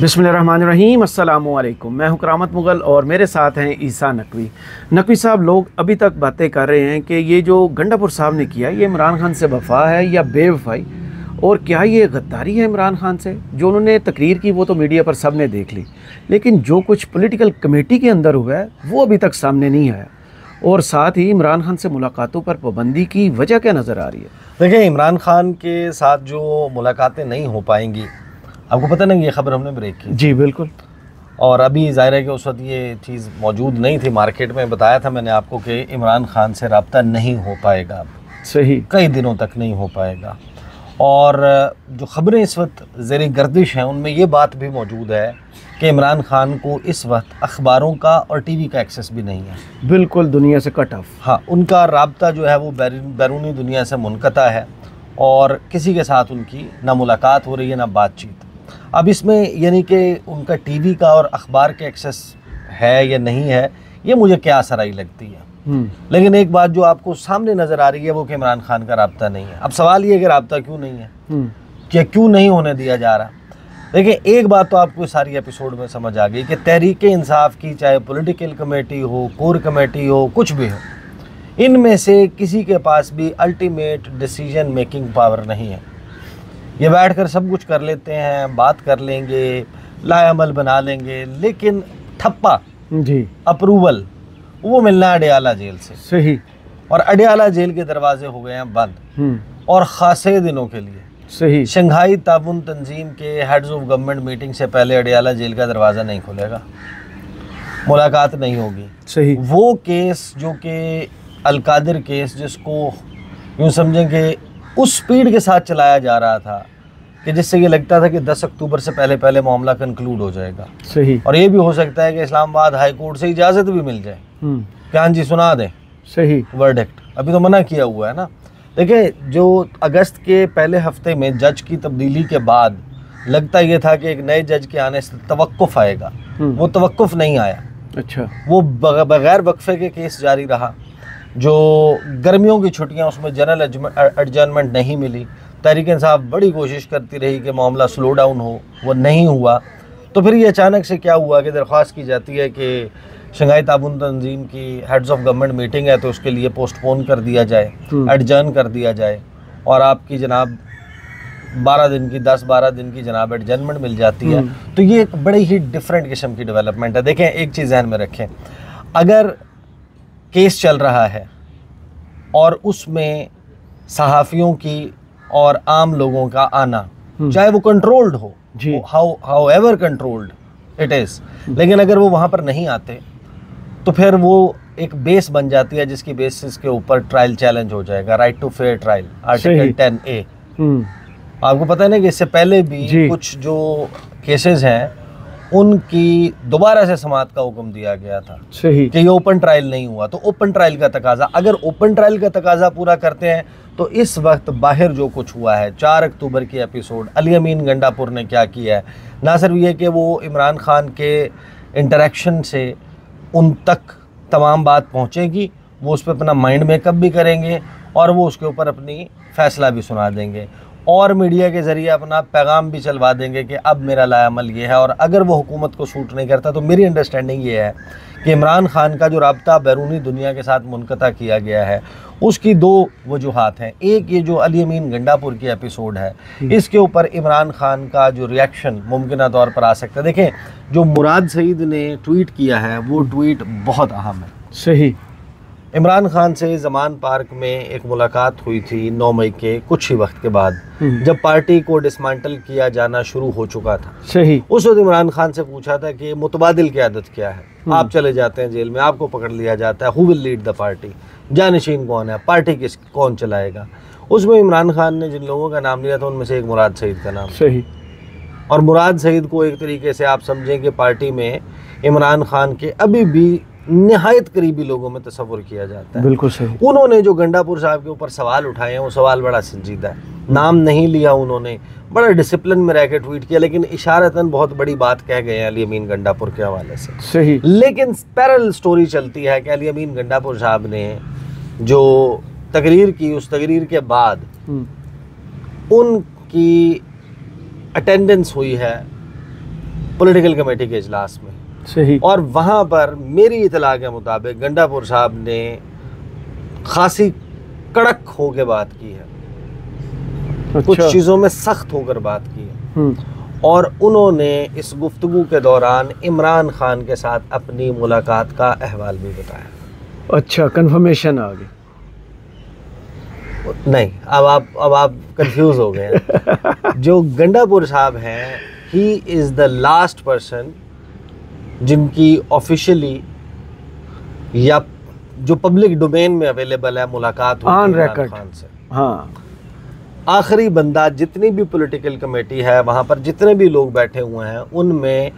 बिस्मिल्लाहिर्रहमानिर्रहीम, अस्सलामु अलैकुम। मैं हूं करामत मुग़ल और मेरे साथ हैं ईसा नकवी। नकवी साहब, लोग अभी तक बातें कर रहे हैं कि ये जो गंडापुर साहब ने किया ये इमरान खान से वफा है या बेवफाई, और क्या ये गद्दारी है इमरान खान से। जो उन्होंने तकरीर की वो तो मीडिया पर सब ने देख ली, लेकिन जो कुछ पॉलिटिकल कमेटी के अंदर हुआ है वो अभी तक सामने नहीं आया। और साथ ही इमरान खान से मुलाकातों पर पाबंदी की वजह क्या नज़र आ रही है? देखिए, इमरान खान के साथ जो मुलाकातें नहीं हो पाएंगी, आपको पता नहीं, ये खबर हमने ब्रेक की। जी बिल्कुल। और अभी ज़ाहिर है कि उस वक्त ये चीज़ मौजूद नहीं थी मार्केट में। बताया था मैंने आपको कि इमरान खान से रब्ता नहीं हो पाएगा, सही, कई दिनों तक नहीं हो पाएगा। और जो ख़बरें इस वक्त ज़ेर गर्दिश हैं उनमें ये बात भी मौजूद है कि इमरान खान को इस वक्त अखबारों का और टीवी का एक्सेस भी नहीं है, बिल्कुल दुनिया से कट ऑफ। हाँ, उनका रब्ता जो है वो बैरूनी दुनिया से मुनक़ता है और किसी के साथ उनकी ना मुलाकात हो रही है ना बातचीत। अब इसमें यानी कि उनका टीवी का और अखबार के एक्सेस है या नहीं है, ये मुझे क्या सराई लगती है। लेकिन एक बात जो आपको सामने नज़र आ रही है वो कि इमरान खान का रब्ता नहीं है। अब सवाल ये है कि रब्ता क्यों नहीं है, क्या क्यों नहीं होने दिया जा रहा। देखिए, एक बात तो आपको सारी एपिसोड में समझ आ गई कि तहरीक इंसाफ की, चाहे पॉलिटिकल कमेटी हो, कोर कमेटी हो, कुछ भी हो, इनमें से किसी के पास भी अल्टीमेट डिसीजन मेकिंग पावर नहीं है। ये बैठकर सब कुछ कर लेते हैं, बात कर लेंगे, लाएअमल बना लेंगे, लेकिन ठप्पा जी अप्रूवल वो मिलना है अडियाला जेल से। सही। और अडियाला जेल के दरवाजे हो गए हैं बंद, और खासे दिनों के लिए। सही। शंघाई ताउन तंजीम के हेड्स ऑफ गवर्नमेंट मीटिंग से पहले अडियाला जेल का दरवाज़ा नहीं खुलेगा, मुलाकात नहीं होगी। सही। वो केस जो कि अलकादिर केस, जिसको यूँ समझें कि उस स्पीड के साथ चलाया जा रहा था कि जिससे ये लगता था कि 10 अक्टूबर से पहले मामला कंक्लूड हो जाएगा। सही। और ये भी हो सकता है कि इस्लामाबाद हाई कोर्ट से इजाज़त भी मिल जाए कि हाँ जी सुना दें सही वर्डिक्ट। अभी तो मना किया हुआ है ना। देखिए, जो अगस्त के पहले हफ्ते में जज की तब्दीली के बाद लगता ये था कि एक नए जज के आने से तवक्कुफ़ आएगा, वो तवक्कुफ़ नहीं आया। अच्छा। वो बगैर वक्फे के केस जारी रहा। जो गर्मियों की छुट्टियां, उसमें जनरल एडजर्नमेंट नहीं मिली। तहरीक इंसाफ बड़ी कोशिश करती रही कि मामला स्लो डाउन हो, वो नहीं हुआ। तो फिर ये अचानक से क्या हुआ कि दरख्वास्त की जाती है कि शंघाई ताउन तंजीम की हेड्स ऑफ गवर्नमेंट मीटिंग है तो उसके लिए पोस्टपोन कर दिया जाए, एडजर्न कर दिया जाए, और आपकी जनाब 10-12 दिन की जनाब एडजर्नमेंट मिल जाती है। तो ये एक बड़ी ही डिफरेंट किस्म की डेवलपमेंट है। देखें, एक चीज़ ध्यान में रखें, अगर केस चल रहा है और उसमें सहाफ़ियों की और आम लोगों का आना, चाहे वो कंट्रोल्ड हो, how ever controlled it is, लेकिन अगर वो वहाँ पर नहीं आते तो फिर वो एक बेस बन जाती है जिसकी बेसिस के ऊपर ट्रायल चैलेंज हो जाएगा। Right to fair trial, article 10A। आपको पता है ना कि इससे पहले भी कुछ जो केसेस हैं उनकी दोबारा से समाअत का हुक्म दिया गया था। सही। कि ये ओपन ट्रायल नहीं हुआ, तो ओपन ट्रायल का तकाजा, अगर ओपन ट्रायल का तकाजा पूरा करते हैं तो इस वक्त बाहर जो कुछ हुआ है, 4 अक्टूबर की एपिसोड, अली अमीन गंडापुर ने क्या किया है, ना सिर्फ ये कि वो इमरान खान के इंटरेक्शन से उन तक तमाम बात पहुँचेगी, वो उस पर अपना माइंड मेकअप भी करेंगे और वो उसके ऊपर अपनी फ़ैसला भी सुना देंगे और मीडिया के ज़रिए अपना पैगाम भी चलवा देंगे कि अब मेरा लाएअमल ये है। और अगर वो हुकूमत को सूट नहीं करता तो मेरी अंडरस्टैंडिंग ये है कि इमरान खान का जो रब्ता बैरूनी दुनिया के साथ मुनक़ता किया गया है, उसकी 2 वजूहात हैं। एक, ये जो अली अमीन गंडापुर की एपिसोड है, इसके ऊपर इमरान खान का जो रिएक्शन मुमकिन तौर पर आ सकता है। देखें, जो मुराद सईद ने ट्वीट किया है वो ट्वीट बहुत अहम है। सही। इमरान खान से ज़मान पार्क में एक मुलाकात हुई थी 9 मई के कुछ ही वक्त के बाद, जब पार्टी को डिसमेंटल किया जाना शुरू हो चुका था। सही। उस वक्त इमरान खान से पूछा था कि मुतबादिल क़यादत क्या है, आप चले जाते हैं जेल में, आपको पकड़ लिया जाता है, who will lead the party, जानशीन कौन है, पार्टी कौन चलाएगा। उसमें इमरान खान ने जिन लोगों का नाम लिया था उनमें से एक मुराद सईद का नाम। सही। और मुराद सईद को एक तरीके से आप समझें कि पार्टी में इमरान खान के अभी भी निहायत करीबी लोगों में तस्वुर किया जाता है। बिल्कुल सही। उन्होंने जो गंडापुर साहब के ऊपर सवाल उठाए हैं वो सवाल बड़ा संजीदा है। नाम नहीं लिया उन्होंने, बड़ा डिसिप्लिन में रह के ट्वीट किया, लेकिन इशारतन बहुत बड़ी बात कह गए हैं अली अमीन गंडापुर के हवाले से। सही। लेकिन पैरेलल स्टोरी चलती है कि अली अमीन गंडापुर साहब ने जो तकरीर की, उस तकरीर के बाद उनकी अटेंडेंस हुई है पॉलिटिकल कमेटी के इजलास में। सही। और वहाँ पर मेरी इतला के मुताबिक गंडापुर साहब ने खासी कड़क होकर बात की है, अच्छा। कुछ चीज़ों में सख्त होकर बात की है। और उन्होंने इस गुफ्तगू के दौरान इमरान खान के साथ अपनी मुलाकात का अहवाल भी बताया। अच्छा, कंफर्मेशन आ गई। नहीं, अब आप कंफ्यूज हो गए हैं। जो गंडापुर साहब हैं, he is the last person जिनकी ऑफिशियली या जो पब्लिक डोमेन में अवेलेबल है मुलाकात हुई ऑन इमरान रिकॉर्ड खान से। हाँ, आखिरी बंदा, जितनी भी पॉलिटिकल कमेटी है वहाँ पर जितने भी लोग बैठे हुए हैं, उनमें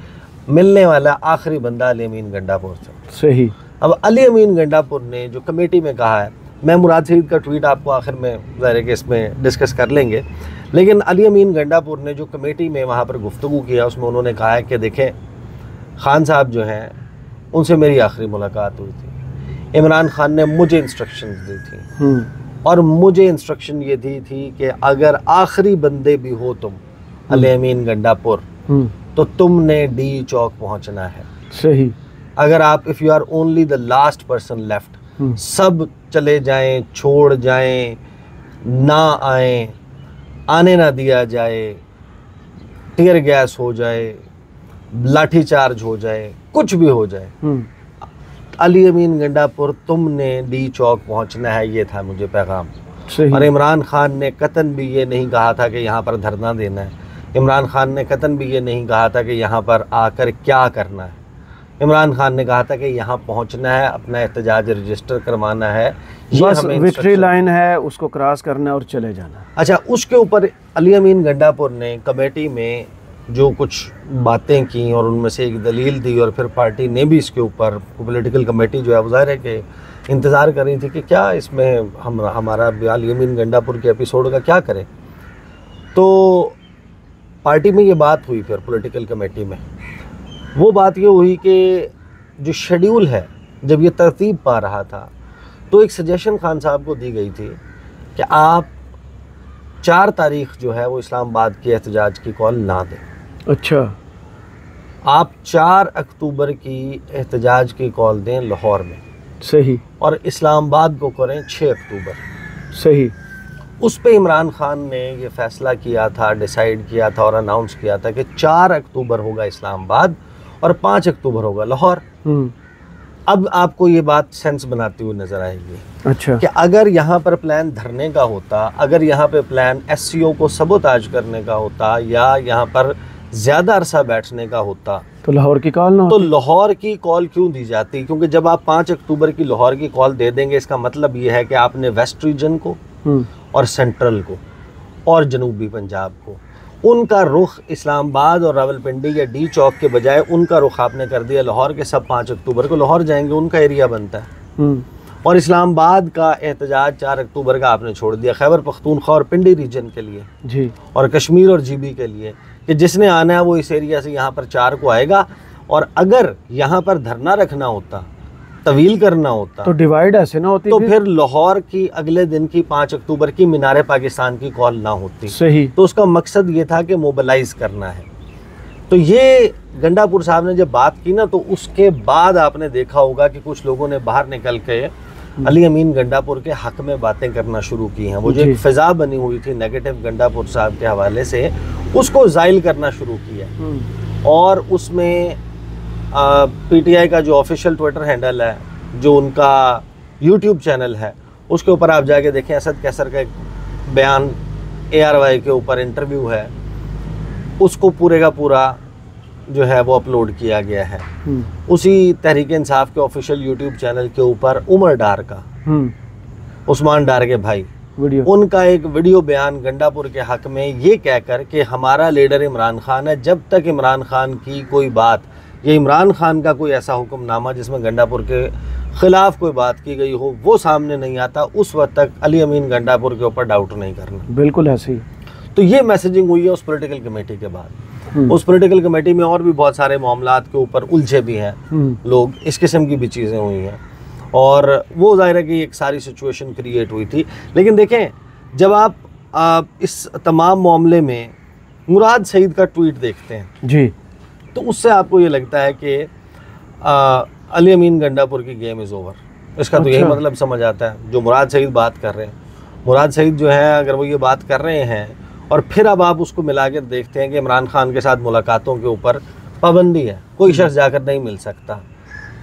मिलने वाला आखिरी बंदा अली अमीन गंडापुर था। सही। अब अली अमीन गंडापुर ने जो कमेटी में कहा है, मैं मुराद सईद का ट्वीट आपको आखिर में ज़ाहिर है कि इसमें डिस्कस कर लेंगे, लेकिन अली अमीन गंडापुर ने जो कमेटी में वहाँ पर गुफ्तगू किया उसमें उन्होंने कहा है कि देखें, खान साहब जो हैं उनसे मेरी आखिरी मुलाकात हुई थी, इमरान खान ने मुझे इंस्ट्रक्शंस दी थी और मुझे इंस्ट्रक्शन ये दी थी कि अगर आखिरी बंदे भी हो तुम अली अमीन गंडापुर, तो तुमने डी चौक पहुंचना है। सही। अगर आप if you are only the last person left, सब चले जाएं, छोड़ जाएं, ना आए, आने ना दिया जाए, टीयर गैस हो जाए, लाठी चार्ज हो जाए, कुछ भी हो जाए, अली अमीन गंडापुर तुमने डी चौक पहुंचना है, ये था मुझे पैगाम। और इमरान खान ने कतन भी ये नहीं कहा था कि यहाँ पर धरना देना है, इमरान खान ने कतन भी ये नहीं कहा था कि यहाँ पर आकर क्या करना है। इमरान खान ने कहा था कि यहाँ पहुँचना है, अपना एहतजाज रजिस्टर करवाना है, बस विक्ट्री लाइन है, उसको क्रॉस करना है और चले जाना। अच्छा, उसके ऊपर अली अमीन गंडापुर ने कमेटी में जो कुछ बातें की और उनमें से एक दलील दी, और फिर पार्टी ने भी इसके ऊपर, पॉलिटिकल कमेटी जो है वो ज़ाहिर है कि इंतज़ार कर रही थी कि क्या इसमें हमारा अली अमीन गंडापुर के एपिसोड का क्या करें। तो पार्टी में ये बात हुई, फिर पॉलिटिकल कमेटी में वो बात ये हुई कि जो शेड्यूल है, जब ये तरतीब पा रहा था, तो एक सजेशन खान साहब को दी गई थी कि आप 4 तारीख जो है वो इस्लामाबाद के एहतजाज की कॉल ना दें। अच्छा। आप 4 अक्टूबर की एहतजाज की कॉल दें लाहौर में। सही। और इस्लामाबाद को करें 6 अक्टूबर। सही। उस पे इमरान खान ने ये फ़ैसला किया था, डिसाइड किया था और अनाउंस किया था कि 4 अक्टूबर होगा इस्लामाबाद और 5 अक्टूबर होगा लाहौर। अब आपको ये बात सेंस बनाती हुई नज़र आएगी। अच्छा। कि अगर यहाँ पर प्लान धरने का होता, अगर यहाँ पे प्लान SCO को सबोताज करने का होता, या यहाँ पर ज़्यादा अरसा बैठने का होता, तो लाहौर की कॉल ना, तो लाहौर की कॉल क्यों दी जाती? क्योंकि जब आप 5 अक्टूबर की लाहौर की कॉल दे देंगे, इसका मतलब ये है कि आपने वेस्ट रीजन को और सेंट्रल को और जनूबी पंजाब को, उनका रुख इस्लामाबाद और रावलपिंडी या डी चौक के बजाय उनका रुख आपने कर दिया लाहौर के। सब 5 अक्टूबर को लाहौर जाएंगे, उनका एरिया बनता है। और इस्लामाबाद का एहतजाज 4 अक्टूबर का आपने छोड़ दिया खैबर पख्तूनख्वा और पिंडी रीजन के लिए जी, और कश्मीर और GB के लिए, कि जिसने आना है वो इस एरिया से यहाँ पर 4 को आएगा। और अगर यहाँ पर धरना रखना होता, तवील करना होता, तो डिवाइड ऐसे ना होती, तो फिर लाहौर की अगले दिन की 5 अक्टूबर की मीनारे पाकिस्तान की कॉल ना होती। सही। तो उसका मकसद ये था कि मोबिलाइज करना है। तो ये गंडापुर साहब ने जब बात की ना, तो उसके बाद आपने देखा होगा कि कुछ लोगों ने बाहर निकल के अली अमीन गंडापुर के हक में बातें करना शुरू की हैं। वो जो एक फिजा बनी हुई थी नेगेटिव गंडापुर साहब के हवाले से, उसको जाइल करना शुरू किया। और उसमें PTI का जो ऑफिशियल ट्विटर हैंडल है, जो उनका YouTube चैनल है, उसके ऊपर आप जाके देखें, असद कैसर का एक बयान ARY के ऊपर इंटरव्यू है, उसको पूरे का पूरा जो है वो अपलोड किया गया है। उसी तहरीक इंसाफ के ऑफिशियल YouTube चैनल के ऊपर उमर डार का, उस्मान डार के भाई, उनका एक वीडियो बयान गंडापुर के हक में ये कहकर कि हमारा लीडर इमरान खान है, जब तक इमरान खान की कोई बात या इमरान खान का कोई ऐसा हुक्मनामा जिसमें गंडापुर के ख़िलाफ़ कोई बात की गई हो वो सामने नहीं आता, उस वक्त तक अली अमीन गंडापुर के ऊपर डाउट नहीं करना। बिल्कुल ऐसे ही। तो ये मैसेजिंग हुई है उस पॉलिटिकल कमेटी के बाद। उस पॉलिटिकल कमेटी में और भी बहुत सारे मामलात के ऊपर उलझे भी हैं लोग, इस किस्म की भी चीज़ें हुई हैं, और वो ज़ाहिर है कि एक सारी सिचुएशन क्रिएट हुई थी। लेकिन देखें, जब आप इस तमाम मामले में मुराद सईद का ट्वीट देखते हैं जी, तो उससे आपको ये लगता है कि अली अमीन गंडापुर की गेम इज़ ओवर। इसका तो यही मतलब समझ आता है। जो मुराद सईद बात कर रहे हैं, मुराद सईद जो है अगर वो ये बात कर रहे हैं और फिर अब आप उसको मिला कर देखते हैं कि इमरान खान के साथ मुलाकातों के ऊपर पाबंदी है, कोई शख्स जाकर नहीं मिल सकता,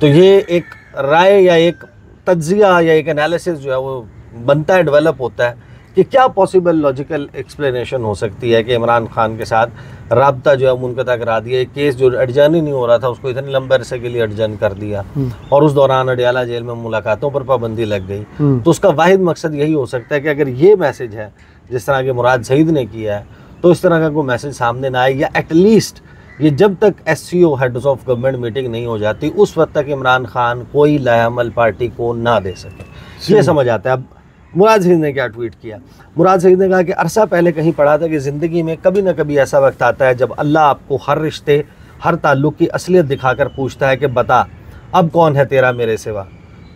तो ये एक राय या एक तज्जिया या एक एनालिसिस जो है वो बनता है, डेवलप होता है कि क्या पॉसिबल लॉजिकल एक्सप्लेनेशन हो सकती है कि इमरान खान के साथ राब्ता जो है मुनक़ता करा दिया। एक केस जो अडजन ही नहीं हो रहा था उसको इतने लंबे अरसे के लिए अडजन कर दिया और उस दौरान अडियाला जेल में मुलाकातों पर पाबंदी लग गई। तो उसका वाहिद मकसद यही हो सकता है कि अगर ये मैसेज है जिस तरह के मुराद सईद ने किया है तो इस तरह का कोई मैसेज सामने ना आए, या एटलीस्ट ये जब तक SCO heads of government meeting नहीं हो जाती उस वक्त तक इमरान खान कोई लाहेअमल पार्टी को ना दे सके। ये समझ आता है। अब मुराद सईद ने क्या ट्वीट किया? मुराद सईद ने कहा कि अरसा पहले कहीं पढ़ा था कि ज़िंदगी में कभी ना कभी ऐसा वक्त आता है जब अल्लाह आपको हर रिश्ते, हर ताल्लुक़ की असलियत दिखाकर पूछता है कि बता अब कौन है तेरा मेरे सिवा।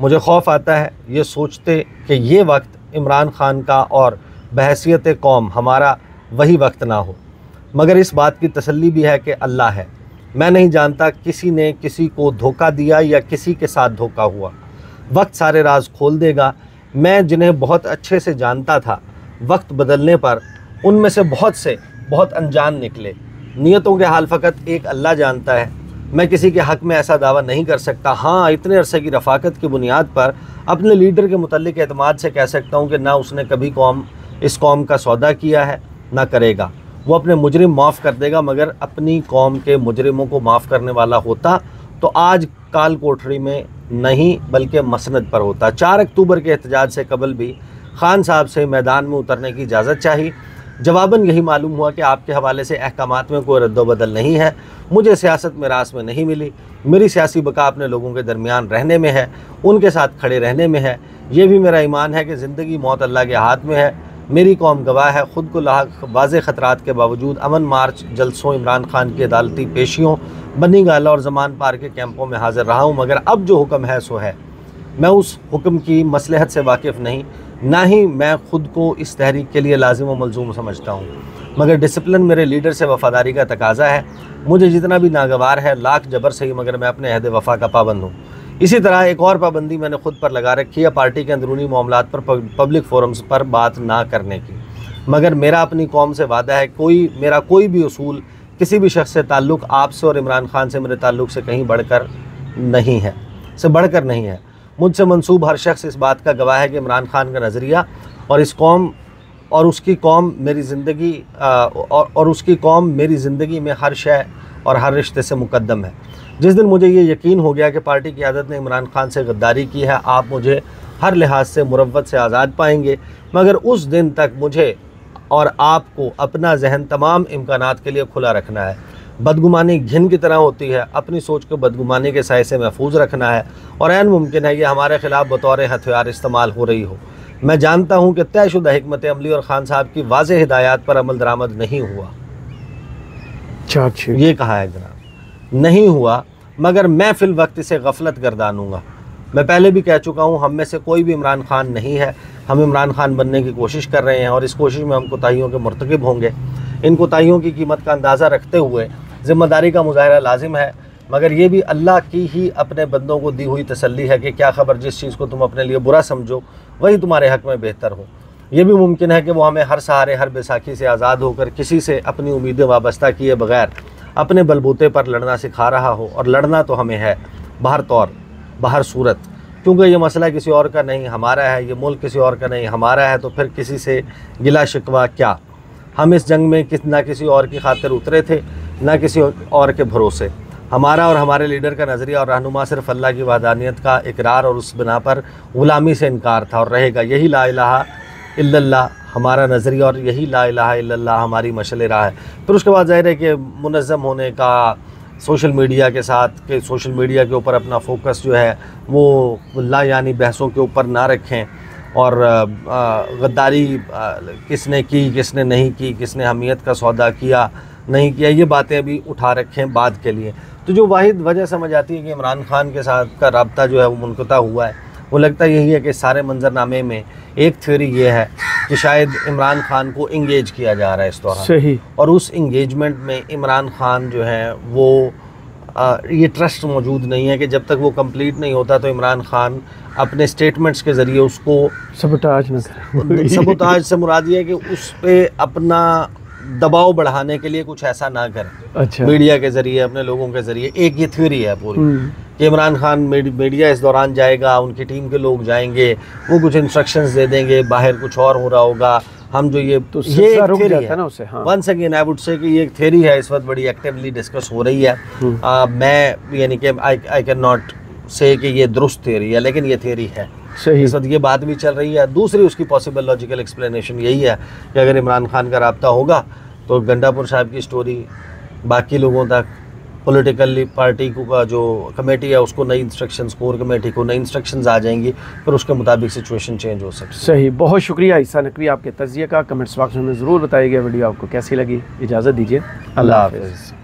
मुझे खौफ आता है ये सोचते कि ये वक्त इमरान खान का और बहैसियत कौम हमारा वही वक्त ना हो, मगर इस बात की तसल्ली भी है कि अल्लाह है। मैं नहीं जानता किसी ने किसी को धोखा दिया या किसी के साथ धोखा हुआ। वक्त सारे राज खोल देगा। मैं जिन्हें बहुत अच्छे से जानता था, वक्त बदलने पर उनमें से बहुत अनजान निकले। नियतों के हाल फ़कत एक अल्लाह जानता है। मैं किसी के हक़ में ऐसा दावा नहीं कर सकता। हाँ, इतने अरसे की रफ़ाकत की बुनियाद पर अपने लीडर के मुतल्लिक़ एतमाद से कह सकता हूँ कि ना उसने कभी इस कौम का सौदा किया है ना करेगा। वो अपने मुजरिम माफ़ कर देगा, मगर अपनी कौम के मुजरिमों को माफ़ करने वाला होता तो आज काल कोठरी में नहीं बल्कि मसनद पर होता। 4 अक्टूबर के एहतजाज से कबल भी खान साहब से मैदान में उतरने की इजाज़त चाहिए। जवाबन यही मालूम हुआ कि आपके हवाले से अहकामात में कोई रद्दोबदल नहीं है। मुझे सियासत में रास में नहीं मिली। मेरी सियासी बका अपने लोगों के दरमियान रहने में है, उनके साथ खड़े रहने में है। ये भी मेरा ईमान है कि ज़िंदगी मौत अल्लाह के हाथ में है। मेरी कौम गवाह है। ख़ुद को वाज़े ख़तरात के बावजूद अमन मार्च, जलसों, इमरान खान की अदालती पेशियों, बनी गाला और ज़मान पार के कैंपों में हाज़िर रहा हूँ, मगर अब जो हुक्म है सो है। मैं उस हुक्म की मसलहत से वाकिफ़ नहीं, ना ही मैं ख़ुद को इस तहरीक के लिए लाजिम व मलजूम समझता हूँ, मगर डिसिप्लिन मेरे लीडर से वफ़ादारी का तकाज़ा है। मुझे जितना भी नागवार है लाख जबर सही, मगर मैं अपने अहद वफ़ा का पाबंद हूँ। इसी तरह एक और पाबंदी मैंने खुद पर लगा रखी है, पार्टी के अंदरूनी मामलात पर पब्लिक फोरम्स पर बात ना करने की। मगर मेरा अपनी कौम से वादा है, मेरा कोई भी उसूल किसी भी शख्स से ताल्लुक़ आपसे और इमरान खान से मेरे ताल्लुक़ से कहीं बढ़कर नहीं है। मुझसे मंसूब हर शख्स इस बात का गवाह है कि इमरान खान का नज़रिया और इस कौम और उसकी कौम मेरी ज़िंदगी और उसकी कौम मेरी ज़िंदगी में हर शय और हर रिश्ते से मुकद्दम है। जिस दिन मुझे ये यकीन हो गया कि पार्टी की क़यादत ने इमरान खान से गद्दारी की है, आप मुझे हर लिहाज से मुरव्वत से आज़ाद पाएंगे, मगर उस दिन तक मुझे और आपको अपना जहन तमाम इम्कानात के लिए खुला रखना है। बदगुमानी घिन की तरह होती है, अपनी सोच को बदगुमानी के साए से महफूज रखना है, और ऐन मुमकिन है ये हमारे ख़िलाफ़ बतौर हथियार इस्तेमाल हो रही हो। मैं जानता हूँ कि तयशुदा हिकमत अमली और खान साहब की वाज़ेह हिदायत पर अमल दरामद नहीं हुआ। ये कहा है जनाब, नहीं हुआ, मगर मैं फिल वक्त इसे गफलत गर्दानूँगा। मैं पहले भी कह चुका हूँ, हम में से कोई भी इमरान खान नहीं है। हम इमरान खान बनने की कोशिश कर रहे हैं और इस कोशिश में हम कोताहियों के मुर्तकिब होंगे। इन कोताहियों की कीमत का अंदाज़ा रखते हुए ज़िम्मेदारी का मुज़ाहरा लाजिम है, मगर ये भी अल्लाह की ही अपने बंदों को दी हुई तसल्ली है कि क्या ख़बर जिस चीज़ को तुम अपने लिए बुरा समझो वही तुम्हारे हक़ में बेहतर हो। ये भी मुमकिन है कि वो हमें हर सहारे, हर बैसाखी से आज़ाद होकर किसी से अपनी उम्मीदें वाबस्ता किए बगैर अपने बलबूते पर लड़ना सिखा रहा हो, और लड़ना तो हमें है बाहर तौर बाहर सूरत, क्योंकि ये मसला किसी और का नहीं हमारा है, ये मुल्क किसी और का नहीं हमारा है, तो फिर किसी से गिला शिकवा क्या। हम इस जंग में ना किसी और की खातिर उतरे थे, ना किसी और के भरोसे। हमारा और हमारे लीडर का नज़रिया और रहनुमा सिर्फ अल्लाह की वहदानियत का इकरार और उस बिना पर ग़ुलामी से इनकार था और रहेगा। यही ला इलाहा इल्लल्लाह हमारा नज़रिया और यही ला इलाहा इल्लल्लाह हमारी मशल राह है। फिर उसके बाद ज़ाहिर है कि मुनज़्ज़म होने का, सोशल मीडिया के साथ कि सोशल मीडिया के ऊपर अपना फोकस जो है वो ला यानी बहसों के ऊपर ना रखें, और गद्दारी किसने की किसने नहीं की, किसने हमीयत का सौदा किया नहीं किया, ये बातें अभी उठा रखें बाद के लिए। तो जो वाहिद वजह समझ आती है कि इमरान खान के साथ का रब्ता जो है वो मुनक़ता हुआ है, वो लगता यही है कि सारे मंजरनामे में एक थ्योरी ये है कि शायद इमरान खान को इंगेज किया जा रहा है इस दौरान। सही। और उस इंगेजमेंट में इमरान खान जो है वो ये ट्रस्ट मौजूद नहीं है कि जब तक वो कंप्लीट नहीं होता तो इमरान खान अपने स्टेटमेंट्स के ज़रिए उसको सबोटाज न करे। सबोताज से मुराद ये है कि उस पे अपना दबाव बढ़ाने के लिए कुछ ऐसा ना करें। अच्छा। मीडिया के ज़रिए, अपने लोगों के ज़रिए। एक ये थ्योरी है पूरी कि इमरान खान मीडिया इस दौरान जाएगा, उनकी टीम के लोग जाएंगे, वो कुछ इंस्ट्रक्शंस दे देंगे, बाहर कुछ और हो रहा होगा, हम जो ये तो एक रुक theory जाता है ना उसे। हाँ। Once again I would say कि ये एक थ्योरी है, इस वक्त बड़ी एक्टिवली डिस्कस हो रही है। मैं यानी कि आई कैन नॉट से कि ये दुरुस्त थ्योरी है, लेकिन ये थ्योरी है। सही। इस वक्त ये बात भी चल रही है। दूसरी उसकी पॉसिबल लॉजिकल एक्सप्लेनेशन यही है कि अगर इमरान खान का रब्ता होगा तो गंडापुर साहब की स्टोरी बाकी लोगों तक, पॉलिटिकली पार्टी को का जो कमेटी है उसको नई इंस्ट्रक्शंस, कोर कमेटी को नई इंस्ट्रक्शंस आ जाएंगी, फिर उसके मुताबिक सिचुएशन चेंज हो सकती है। सही। बहुत शुक्रिया ईसा नकवी आपके तज़िये का। कमेंट्स बॉक्स में ज़रूर बताइएगा वीडियो आपको कैसी लगी। इजाज़त दीजिए। अल्लाह हाफ़िज़।